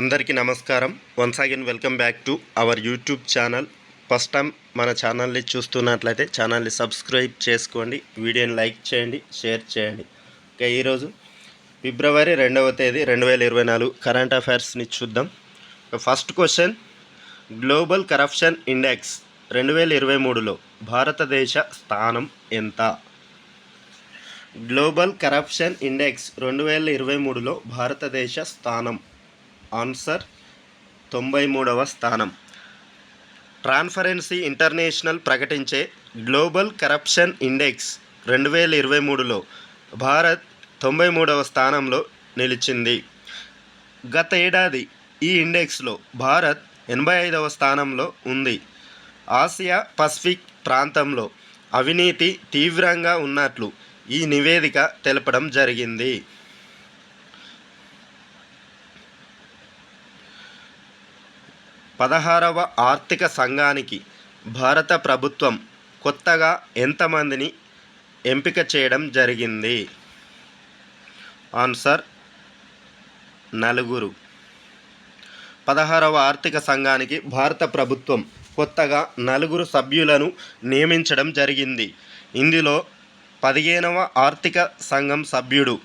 అందరికీ నమస్కారం. Once again welcome back to our YouTube channel. First time మన ఛానల్ని చూస్తున్నట్లయితే ఛానల్ని సబ్స్క్రైబ్ చేసుకోండి, వీడియోని లైక్ చేయండి, షేర్ చేయండి. ఓకే, ఈరోజు ఫిబ్రవరి 2వ తేదీ 2024 కరెంట్ అఫైర్స్ని చూద్దాం. First question, global corruption index 2023లో భారతదేశ స్థానం ఎంత? గ్లోబల్ కరప్షన్ ఇండెక్స్ 2023లో భారతదేశ స్థానం ఆన్సర్ 93వ స్థానం. ట్రాన్స్పరెన్సీ ఇంటర్నేషనల్ ప్రకటించే గ్లోబల్ కరప్షన్ ఇండెక్స్ 2023లో భారత్ 93వ స్థానంలో నిలిచింది. గత ఏడాది ఈ ఇండెక్స్లో భారత్ 85వ స్థానంలో ఉంది. ఆసియా పసిఫిక్ ప్రాంతంలో అవినీతి తీవ్రంగా ఉన్నట్లు ఈ నివేదిక తెలపడం జరిగింది. పదహారవ ఆర్థిక సంఘానికి భారత ప్రభుత్వం కొత్తగా ఎంతమందిని ఎంపిక చేయడం జరిగింది? ఆన్సర్ 4. 16వ ఆర్థిక సంఘానికి భారత ప్రభుత్వం కొత్తగా 4 సభ్యులను నియమించడం జరిగింది. ఇందులో 15వ ఆర్థిక సంఘం సభ్యుడు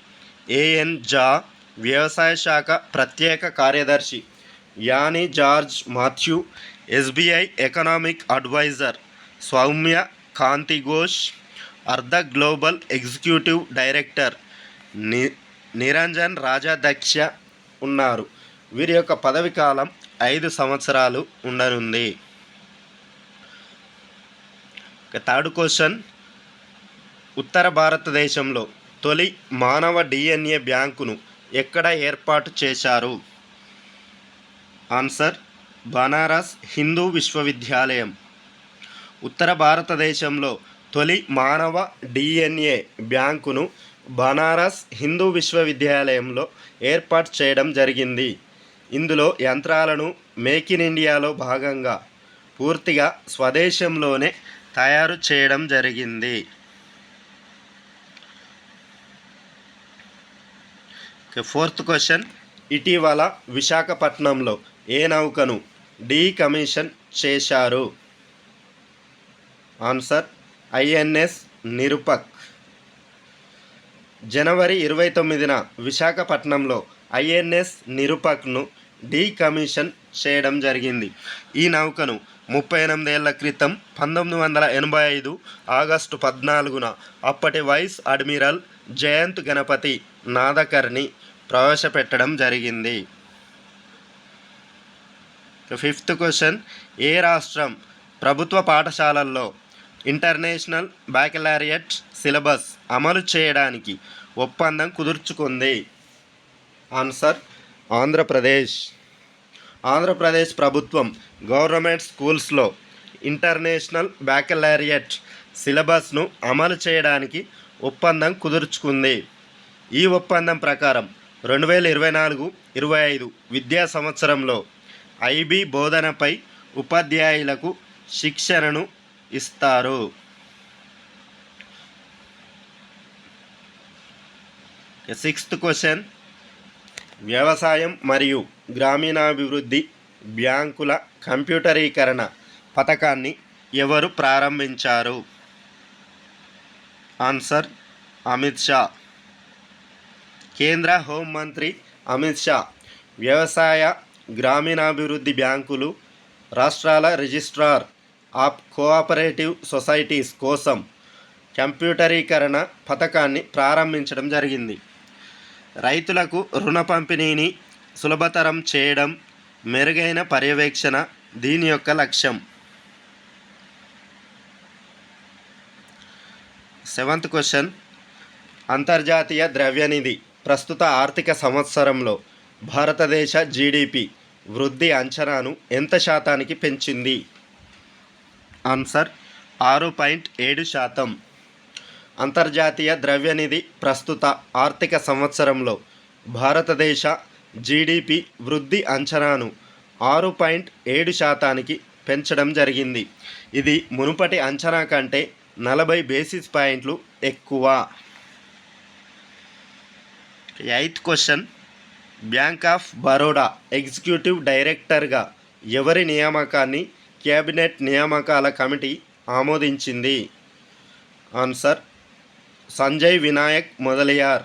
ఏఎన్ జా, వ్యవసాయ శాఖ ప్రత్యేక కార్యదర్శి Annie George Mathew, SBI economic adviser Soumya Kanti Ghosh, అర్ధ global executive director Niranjan Rajadhyaksha ఉన్నారు. వీరి యొక్క పదవి కాలం 5 సంవత్సరాలు ఉండనుంది. థర్డ్ క్వశ్చన్, ఉత్తర భారతదేశంలో తొలి మానవ డిఎన్ఏ బ్యాంకును ఎక్కడ ఏర్పాటు చేశారు? ఆన్సర్ బనారస్ హిందూ విశ్వవిద్యాలయం. ఉత్తర భారతదేశంలో తొలి మానవ డిఎన్ఏ బ్యాంకును బనారస్ హిందూ విశ్వవిద్యాలయంలో ఏర్పాటు చేయడం జరిగింది. ఇందులో యంత్రాలను మేక్ ఇన్ ఇండియాలో భాగంగా పూర్తిగా స్వదేశంలోనే తయారు చేయడం జరిగింది. ఫోర్త్ క్వశ్చన్, ఇటీవల విశాఖపట్నంలో ఏ నౌకను డీకమిషన్ చేశారు? Answer INS Nirupak. జనవరి 29న విశాఖపట్నంలో ఐఎన్ఎస్ నిరుపక్ను డీకమిషన్ చేయడం జరిగింది. ఈ నౌకను 38 ఏళ్ల క్రితం 1985 ఆగస్టు 14న అప్పటి వైస్ అడ్మిరల్ జయంత్ గణపతి నాదకర్ని ప్రవేశపెట్టడం జరిగింది. ఫిఫ్త్ క్వశ్చన్, ఏ రాష్ట్రం ప్రభుత్వ పాఠశాలల్లో ఇంటర్నేషనల్ బ్యాకలారియట్ సిలబస్ అమలు చేయడానికి ఒప్పందం కుదుర్చుకుంది? ఆన్సర్ ఆంధ్రప్రదేశ్. ఆంధ్రప్రదేశ్ ప్రభుత్వం గవర్నమెంట్ స్కూల్స్లో ఇంటర్నేషనల్ బ్యాకలారియట్ సిలబస్ను అమలు చేయడానికి ఒప్పందం కుదుర్చుకుంది. ఈ ఒప్పందం ప్రకారం 2024-25 విద్యా సంవత్సరంలో ఐబీ బోధనపై ఉపాధ్యాయులకు శిక్షణను ఇస్తారు. సిక్స్త్ క్వశ్చన్, వ్యవసాయం మరియు గ్రామీణాభివృద్ధి బ్యాంకుల కంప్యూటరీకరణ పథకాన్ని ఎవరు ప్రారంభించారు? ఆన్సర్ అమిత్ షా. కేంద్ర హోంమంత్రి అమిత్ షా వ్యవసాయ గ్రామీణాభివృద్ధి బ్యాంకులు, రాష్ట్రాల రిజిస్ట్రార్ ఆఫ్ కోఆపరేటివ్ సొసైటీస్ కోసం కంప్యూటరీకరణ పథకాన్ని ప్రారంభించడం జరిగింది. రైతులకు రుణ పంపిణీని సులభతరం చేయడం, మెరుగైన పర్యవేక్షణ దీని యొక్క లక్ష్యం. సెవెంత్ క్వశ్చన్, అంతర్జాతీయ ద్రవ్యనిధి ప్రస్తుత ఆర్థిక సంవత్సరంలో భారతదేశ జీడిపి వృద్ధి అంచనాను ఎంత శాతానికి పెంచింది? ఆన్సర్ 6.7%. అంతర్జాతీయ ద్రవ్యనిధి ప్రస్తుత ఆర్థిక సంవత్సరంలో భారతదేశ జీడిపి వృద్ధి అంచనాను 6.7%కి పెంచడం జరిగింది. ఇది మునుపటి అంచనా కంటే 40 బేసిస్ పాయింట్లు ఎక్కువ. Eighth question, bank of Baroda executive డైరెక్టర్గా ఎవరి నియామకాన్ని కేబినెట్ నియామకాల కమిటీ ఆమోదించింది? Answer Sanjay Vinayak Mudaliar.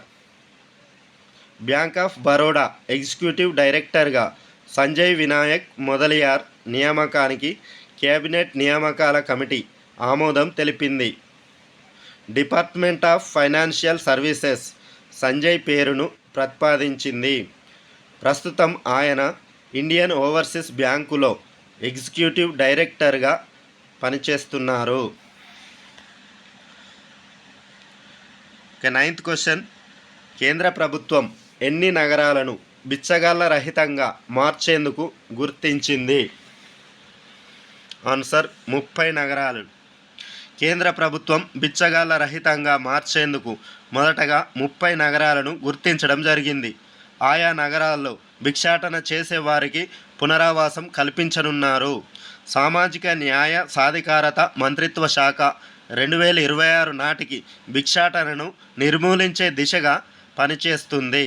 Bank of Baroda executive డైరెక్టర్గా సంజయ్ వినాయక్ మొదలియార్ నియామకానికి కేబినెట్ నియామకాల కమిటీ ఆమోదం తెలిపింది. Department of financial services Sanjay పేరును ప్రతిపాదించింది. ప్రస్తుతం ఆయన ఇండియన్ ఓవర్సీస్ బ్యాంకులో ఎగ్జిక్యూటివ్ డైరెక్టర్గా పనిచేస్తున్నారు. నైన్త్ క్వశ్చన్, కేంద్ర ప్రభుత్వం ఎన్ని నగరాలను బిచ్చగాళ్ల రహితంగా మార్చేందుకు గుర్తించింది? ఆన్సర్ 30 నగరాలు. కేంద్ర ప్రభుత్వం బిచ్చగాళ్ల రహితంగా మార్చేందుకు మొదటగా 30 నగరాలను గుర్తించడం జరిగింది. ఆయా నగరాల్లో భిక్షాటన చేసేవారికి పునరావాసం కల్పించనున్నారు. సామాజిక న్యాయ సాధికారత మంత్రిత్వ శాఖ 2026 నాటికి భిక్షాటనను నిర్మూలించే దిశగా పనిచేస్తుంది.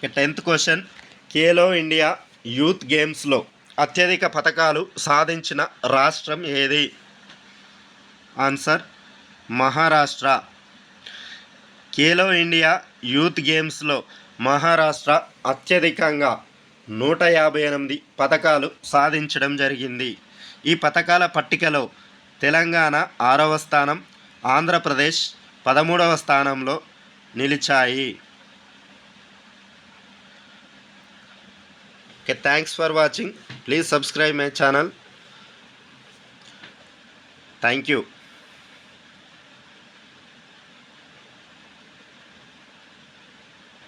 10th question, Khelo India youth గేమ్స్లో అత్యధిక పతకాలు సాధించిన రాష్ట్రం ఏది? Answer Maharashtra. Khelo India youth గేమ్స్లో మహారాష్ట్ర అత్యధికంగా 158 పతకాలు సాధించడం జరిగింది. ఈ పతకాల పట్టికలో తెలంగాణ 6వ స్థానం, ఆంధ్రప్రదేశ్ 13వ స్థానంలో నిలిచాయి. Thanks for watching. Please subscribe my channel. Thank you.